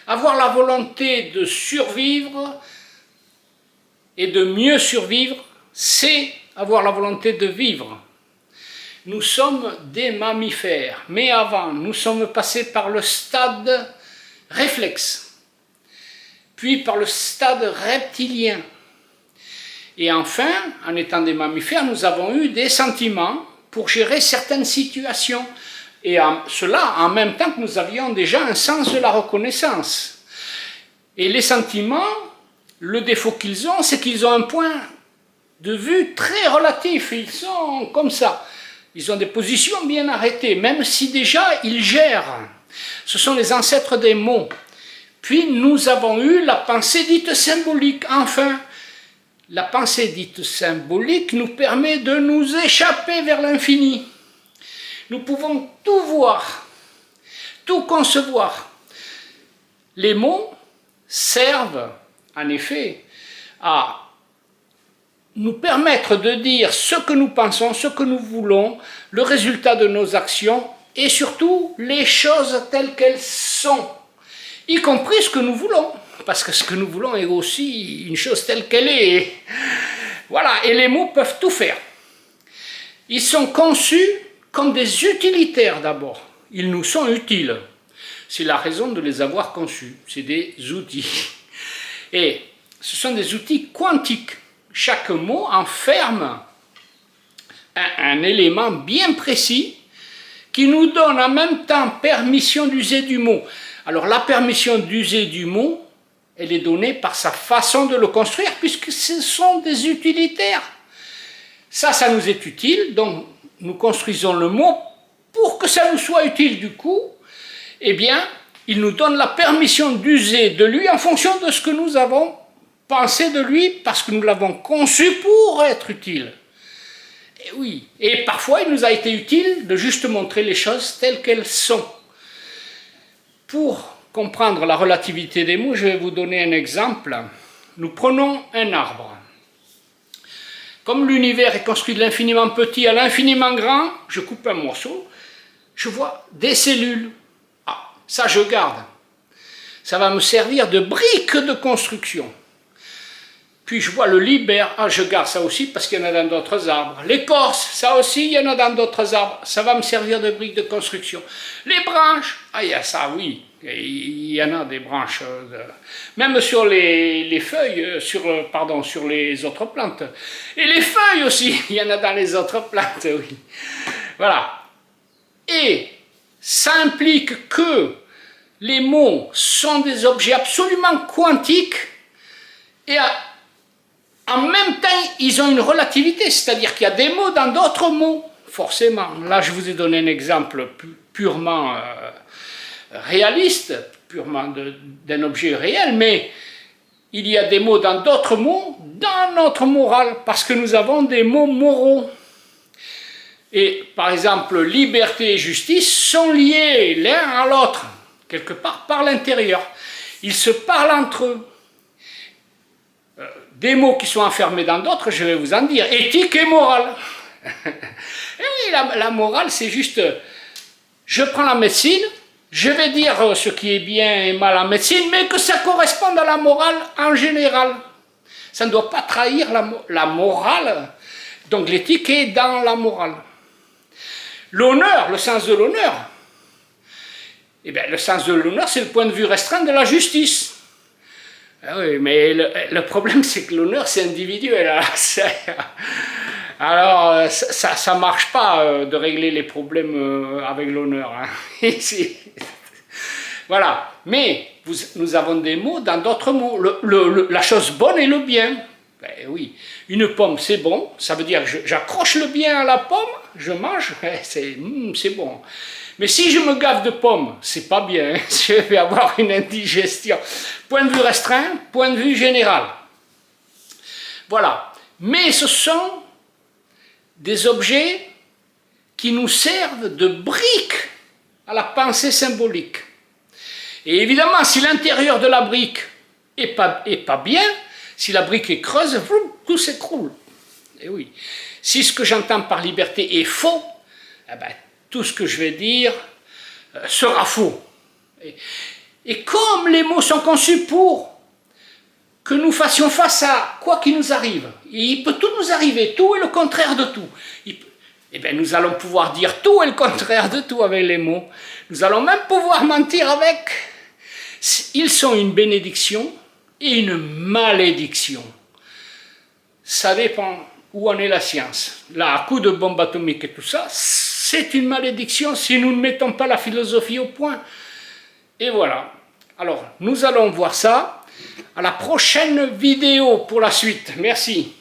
Avoir la volonté de survivre et de mieux survivre, c'est avoir la volonté de vivre. Nous sommes des mammifères, mais avant, nous sommes passés par le stade réflexe, puis par le stade reptilien. Et enfin, en étant des mammifères, nous avons eu des sentiments pour gérer certaines situations. Et cela en même temps que nous avions déjà un sens de la reconnaissance. Et les sentiments, le défaut qu'ils ont, c'est qu'ils ont un point de vue très relatif. Ils sont comme ça. Ils ont des positions bien arrêtées, même si déjà ils gèrent. Ce sont les ancêtres des mots. Puis nous avons eu la pensée dite symbolique. Enfin, la pensée dite symbolique nous permet de nous échapper vers l'infini. Nous pouvons tout voir, tout concevoir. Les mots servent, en effet, à nous permettre de dire ce que nous pensons, ce que nous voulons, le résultat de nos actions, et surtout les choses telles qu'elles sont, y compris ce que nous voulons, parce que ce que nous voulons est aussi une chose telle qu'elle est. Voilà, et les mots peuvent tout faire. Ils sont conçus comme des utilitaires d'abord. Ils nous sont utiles. C'est la raison de les avoir conçus. C'est des outils. Et ce sont des outils quantiques. Chaque mot enferme un élément bien précis qui nous donne en même temps permission d'user du mot. Alors la permission d'user du mot, elle est donnée par sa façon de le construire, puisque ce sont des utilitaires. Ça nous est utile, donc nous construisons le mot pour que ça nous soit utile du coup. Eh bien, il nous donne la permission d'user de lui en fonction de ce que nous avons pensé de lui, parce que nous l'avons conçu pour être utile. Et oui, et parfois il nous a été utile de juste montrer les choses telles qu'elles sont. Pour comprendre la relativité des mots, je vais vous donner un exemple. Nous prenons un arbre. Comme l'univers est construit de l'infiniment petit à l'infiniment grand, je coupe un morceau, je vois des cellules. Ah, ça je garde. Ça va me servir de brique de construction. Puis je vois le libère, ah je garde ça aussi parce qu'il y en a dans d'autres arbres. L'écorce, ça aussi il y en a dans d'autres arbres, ça va me servir de brique de construction. Les branches, ah il y a ça oui, il y en a des branches, même sur les feuilles, sur les autres plantes. Et les feuilles aussi, il y en a dans les autres plantes, oui. Voilà. Et ça implique que les mots sont des objets absolument quantiques et en même temps, ils ont une relativité, c'est-à-dire qu'il y a des mots dans d'autres mots, forcément. Là, je vous ai donné un exemple purement réaliste, purement d'un objet réel, mais il y a des mots dans d'autres mots, dans notre morale, parce que nous avons des mots moraux. Et par exemple, liberté et justice sont liés l'un à l'autre, quelque part par l'intérieur. Ils se parlent entre eux. Des mots qui sont enfermés dans d'autres, je vais vous en dire, éthique et morale. Et oui, la morale, c'est juste, je prends la médecine, je vais dire ce qui est bien et mal en médecine, mais que ça corresponde à la morale en général. Ça ne doit pas trahir la morale, donc l'éthique est dans la morale. L'honneur, le sens de l'honneur, eh bien, le sens de l'honneur, c'est le point de vue restreint de la justice. Ah oui, mais le problème, c'est que l'honneur, c'est individuel. Alors, ça ne marche pas de régler les problèmes avec l'honneur. Hein. Voilà. Mais nous avons des mots dans d'autres mots. La chose bonne et le bien. Ben oui. Une pomme, c'est bon. Ça veut dire que j'accroche le bien à la pomme, je mange, c'est bon. Mais si je me gave de pommes, c'est pas bien, je vais avoir une indigestion. Point de vue restreint, point de vue général. Voilà. Mais ce sont des objets qui nous servent de briques à la pensée symbolique. Et évidemment, si l'intérieur de la brique est pas bien, si la brique est creuse, tout s'écroule. Et oui. Si ce que j'entends par liberté est faux, eh ben, tout ce que je vais dire sera faux. Et comme les mots sont conçus pour que nous fassions face à quoi qu'il nous arrive, et il peut tout nous arriver, tout est le contraire de tout. Eh bien, nous allons pouvoir dire tout est le contraire de tout avec les mots. Nous allons même pouvoir mentir avec. Ils sont une bénédiction et une malédiction. Ça dépend où en est la science. Là, à coup de bombe atomique et tout ça, c'est une malédiction si nous ne mettons pas la philosophie au point. Et voilà. Alors, nous allons voir ça à la prochaine vidéo pour la suite. Merci.